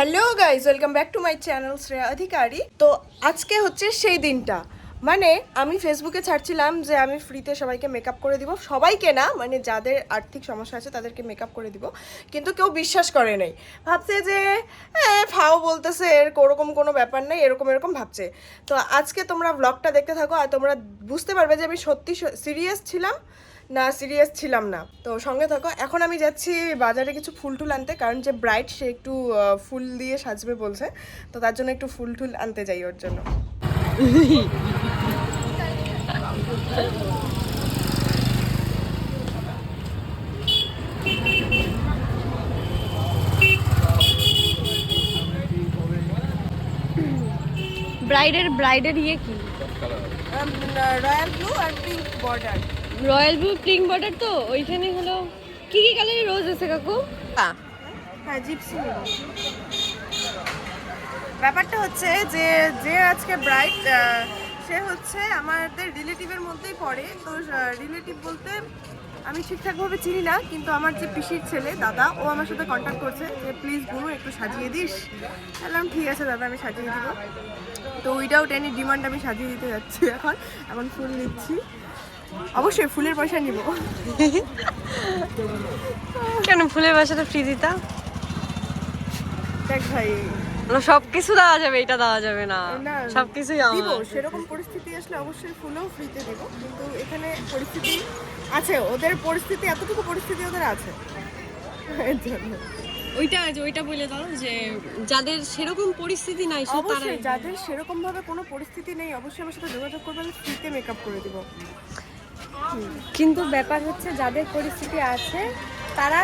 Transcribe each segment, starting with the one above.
Hello guys, welcome back to my channel Shreya Adhikari. তো আজকে হচ্ছে সেই দিনটা, মানে আমি ফেসবুকে ছাড়ছিলাম যে আমি ফ্রিতে সবাইকে মেকআপ করে দিব, সবাইকে না, মানে যাদের আর্থিক সমস্যা আছে তাদেরকে মেকআপ করে দিব, কিন্তু কেউ বিশ্বাস করে নাই, ভাবছে যে ফাও বলতেছে, এর ওরকম কোনো ব্যাপার নেই, এরকম এরকম ভাবছে। তো আজকে তোমরা ব্লগটা দেখতে থাকো আর তোমরা বুঝতে পারবে যে আমি সত্যি সিরিয়াস ছিলাম না সিরিয়াস ছিলাম না। তো সঙ্গে থাকো। এখন আমি যাচ্ছি বাজারে কিছু ফুল টুল আনতে, কারণ যে ব্রাইট সে একটু ফুল দিয়ে সাজবে বলছে, তো তার জন্য একটু ফুল টুল আনতে যাই ওর জন্য। ব্রাইডের ইয়ে কি? রয়্যাল ব্লু আর pink border. Royal blue pink border. তো ওইখানে হলো কি কি কালারের রোজ আছে কাকু? হ্যাঁ, জিপসি। ব্যাপারটা হচ্ছে যে যে আজকে ব্রাইট সে হচ্ছে আমাদের রিলেটিভের মধ্যেই পড়ে। তো রিলেটিভ বলতে আমি ঠিকঠাকভাবে চিনি না, কিন্তু আমার যে পিসির ছেলে দাদা, ও আমার সাথে কন্ট্যাক্ট করছে যে প্লিজ বোনু একটু সাজিয়ে দিস। বললাম ঠিক আছে দাদা, আমি সাজিয়ে দিব। তো উইদাউট এনি ডিমান্ড আমি সাজিয়ে দিতে যাচ্ছি। এখন ফুল নিচ্ছি, অবশ্যই ফুলের পয়সা নিব। কেন ফুলের বাসাটা ফ্রি দিতা? দেখ ভাই, সবকিছু দেওয়া যাবে, এটা দেওয়া যাবে না, না সবকিছুই দিব। আমার। সেরকম পরিস্থিতি আসলে অবশ্যই ফুলও ফ্রিতে দিব, কিন্তু এখানে পরিস্থিতি আছে, ওদের পরিস্থিতি, এতটুকু পরিস্থিতি ওদের আছে, এর জন্য। ওইটা বলে দাও যে যাদের সেরকম পরিস্থিতি নাই, অবশ্যই যাদের সেরকম ভাবে কোনো পরিস্থিতি নেই, অবশ্যই আমার সাথে যোগাযোগ করবেন, ফ্রিতে মেকআপ করে দিব। কিন্তু ব্যাপার হচ্ছে যাদের পরিস্থিতি আছে তারা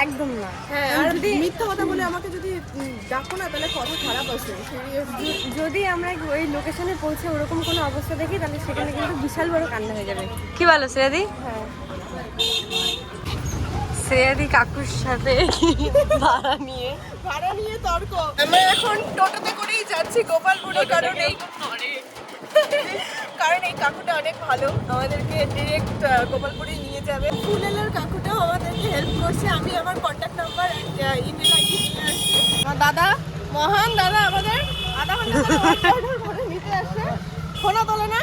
একদম না। হ্যাঁ, আর মিথ্যা কথা বলে আমাকে যদি ডাকো না, তাহলে কথা খারাপ আছে। যদি আমরা ওই লোকেশনে পৌঁছে ওরকম কোনো অবস্থা দেখি, তাহলে সেখানে কিন্তু বিশাল বড় কান্না হয়ে যাবে। কি বলো শ্রেয়াদি? হ্যাঁ, শ্রেয়াদি কাকুর সাথে ভাড়া নিয়ে তর্ক। আমরা এখন টোটোতে করেই যাচ্ছি গোপালপুরে, কারণ এই কাকুটা অনেক ভালো, আমাদেরকে ডিরেক্ট গোপালপুরে নিয়ে যাবে। ফুলেলার কাকুটাও আমাদেরকে হেল্প করছে। আমি আমার কন্ট্যাক্ট নাম্বার ইমেল আইডি নিয়ে আসছি। আমার দাদা, মহান দাদা, আমাদের আধা ঘন্টা ধরে নিতে আসে, ফোনও তোলে না।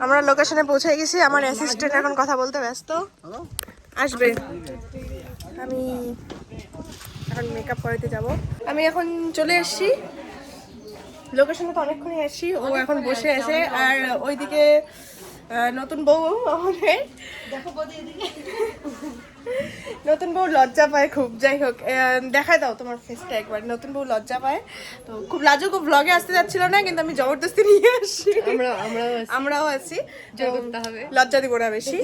আমরা লোকেশনে পৌঁছে গেছি। আমার অ্যাসিস্ট্যান্ট এখন কথা বলতে ব্যস্ত, আসবে। আমি এখন মেকআপ করাতে যাব। আমি এখন চলে এসেছি লোকেশনে, তো অনেকক্ষণই আসছি। ও এখন বসে আছে, আর ওইদিকে নতুন বউ আমাদের, নতুন বউ লজ্জা পায় খুব। যাই হোক, দেখায় দাও তোমার ফেসটা একবার। নতুন বউ লজ্জা পায়, তো খুব লাজুক, ব্লগে আসতে যাচ্ছিল না, কিন্তু আমি জবরদস্তি নিয়ে আসছি। আমরাও আছি, লজ্জা দিব না বেশি।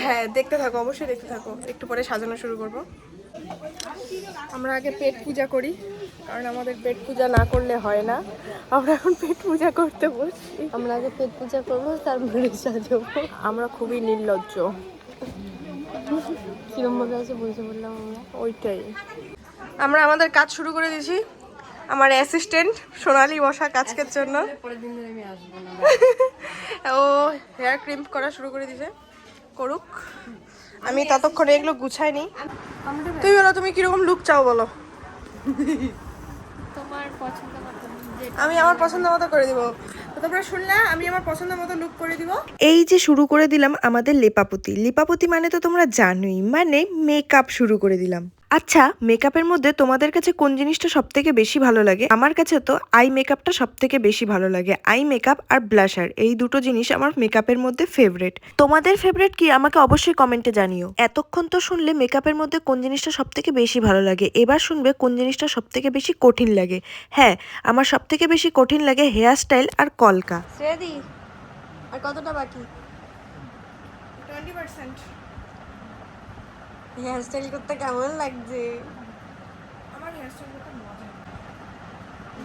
হ্যাঁ, দেখতে থাকো, অবশ্যই দেখতে থাকো। একটু পরে সাজানো শুরু করব। আমরা আগে পেট পূজা করি, কারণ আমাদের পেট পূজা না করলে হয় না। আমরা এখন পেট পূজা করতে বসছি। আমরা আগে পেট পূজা করবো, তারপরে সাজাবো। আমরা খুবই নির্লজ্জ। কিরম ভাবে আছে বুঝতে বললাম আমরা। ওইটাই, আমরা আমাদের কাজ শুরু করে দিয়েছি। আমার অ্যাসিস্ট্যান্ট সোনালি বসা কাজকের জন্য, ও হেয়ার ক্রিম করা শুরু করে দিয়েছে, করুক। আমি ততক্ষণে এগুলো গুছাই নি। তুমি বলো, তুমি কিরকম লুক চাও বলো? তোমার পছন্দ মতো আমি আমার পছন্দ মতো করে দিব। তো তোমরা শুনলে, আমি আমার পছন্দ মতো লুক করে দিব। এই যে শুরু করে দিলাম আমাদের লেপাপতি মানে তো তোমরা জানোই, মানে মেকআপ শুরু করে দিলাম। আচ্ছা, মেকআপের মধ্যে তোমাদের কাছে কোন জিনিসটা সব থেকে বেশি ভালো লাগে? আমার কাছে তো আই মেকআপটা সব থেকে বেশি ভালো লাগে। আই মেকআপ আর ব্লাশার, এই দুটো জিনিস আমার মেকআপের মধ্যে ফেভারিট। তোমাদের ফেভারিট কি আমাকে অবশ্যই কমেন্টে জানিও। এতক্ষণ তো শুনলে মেকআপের মধ্যে কোন জিনিসটা সব থেকে বেশি ভালো লাগে, এবার শুনবে কোন জিনিসটা সব থেকে বেশি কঠিন লাগে। হ্যাঁ, আমার সব থেকে বেশি কঠিন লাগে হেয়ার স্টাইল আর কলকা। শ্রেয়াদি, আর কতটা বাকি? 20%। হেয়ার স্টাইল করতে কেমন লাগছে? আমার হেয়ার স্টাইল করতে মজা,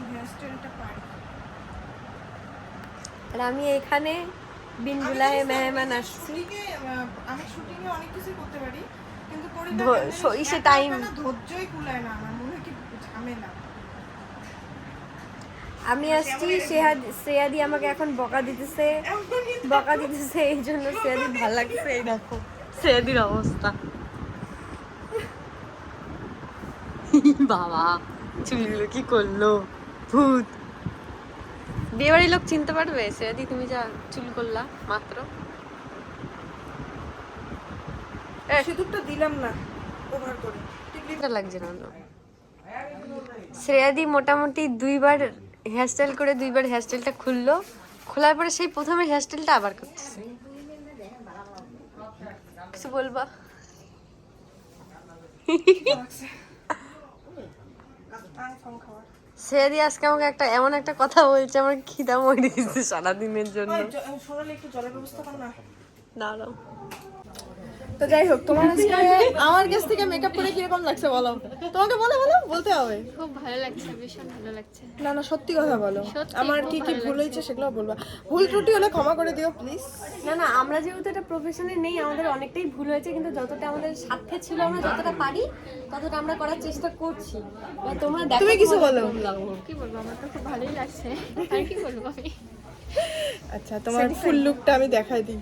হেয়ার স্টাইলটা পারি। আর আমি এখানে বিন বুলায়ে মেহমান আসছি। আমি শুটিং এ অনেক কিছু করতে পারি, কিন্তু করি না। ইসে টাইম ধৈর্যই কুলায় না, আমার মনে হয় কি ঝামেলা। আমি আসছি, শ্রেয়াদি আমাকে এখন বকা দিতেছে, এই জন্য শ্রেয়াদি ভালো লাগছে। এই দেখো শ্রেয়াদির অবস্থা বাবা, চুলগুলো কি করলো, ভূত। বিয়ে বাড়ির লোক চিনতে পারবে শ্রেয়াদি তুমি যা চুল করলা মাত্র? সিঁদুরটা দিলাম না ওভার করে। এটা লাগছে না না। শ্রেয়াদি মোটামুটি 2বার হেয়ারস্টাইল করে 2বার হেয়ারস্টাইলটা খুললো, খোলার পরে সেই প্রথমে হেয়ারস্টাইলটা আবার করতেছে। কিছু বলবা? শ্রেয়াদি আজকে আমাকে এমন একটা কথা বলছে, আমার খিদা মরে দিচ্ছে সারাদিনের জন্য। সোনালি একটু জলের ব্যবস্থা কর না। দাঁড়াও। তো যাই হোক, তোমার আজকে আমার কাছ থেকে মেকআপ করে কিরকম লাগছে বলো? তোমাকে বলো, বলতে হবে। খুব ভালো লাগছে, ভীষণ ভালো লাগছে। না না, সত্যি কথা বলো। সত্যি, আমার খুব কি কি ভালো ভুল হয়েছে সেগুলো বলবা। ভুল ত্রুটি হলে ক্ষমা করে দিও প্লিজ। না না, আমরা যেহেতু এটা প্রফেশনে নেই, আমাদের অনেকটাই ভুল হয়েছে, কিন্তু যতটা আমাদের সাথে ছিল আমরা যতটা পারি ততটা আমরা করার চেষ্টা করছি। এবার তোমরা দেখো, তুমি কিছু বলো। কি বলবো, আমার তো খুব ভালোই লাগছে। আর কি বলবো আমি? আচ্ছা, তোমার ফুল লুকটা আমি দেখাই দিই।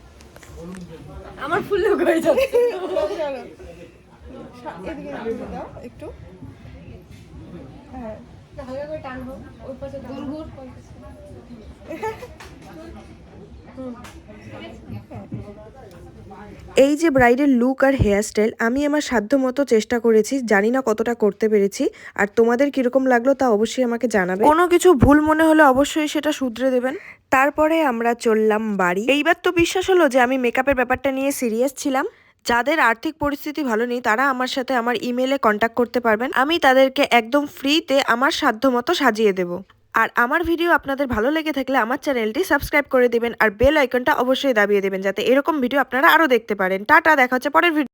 আমার ফুল লোক হয়ে যাবে। এদিকে ঘুরে দাও একটু। হ্যাঁ, হালকা করে টানবো, ওই পাশে ঘুর ঘুর। এই যে ব্রাইডের লুক আর হেয়ারস্টাইল আমি আমার সাধ্য মতো চেষ্টা করেছি, জানি না কতটা করতে পেরেছি, আর তোমাদের কিরকম লাগলো তা অবশ্যই আমাকে জানাবে। কোনো কিছু ভুল মনে হলে অবশ্যই সেটা শুধরে দেবেন। তারপরে আমরা চললাম বাড়ি। এইবার তো বিশ্বাস হলো যে আমি মেকআপের ব্যাপারটা নিয়ে সিরিয়াস ছিলাম। যাদের আর্থিক পরিস্থিতি ভালো নেই তারা আমার সাথে আমার ইমেলে কন্ট্যাক্ট করতে পারবেন, আমি তাদেরকে একদম ফ্রিতে আমার সাধ্য মতো সাজিয়ে দেব। আর আমার ভিডিও আপনাদের ভালো লেগে থাকলে আমার চ্যানেলটি সাবস্ক্রাইব করে দেবেন আর বেল আইকনটা অবশ্যই দাবিয়ে দেবেন, যাতে এরকম ভিডিও আপনারা আরো দেখতে পারেন। টাটা, দেখা হচ্ছে পরের ভিডিও।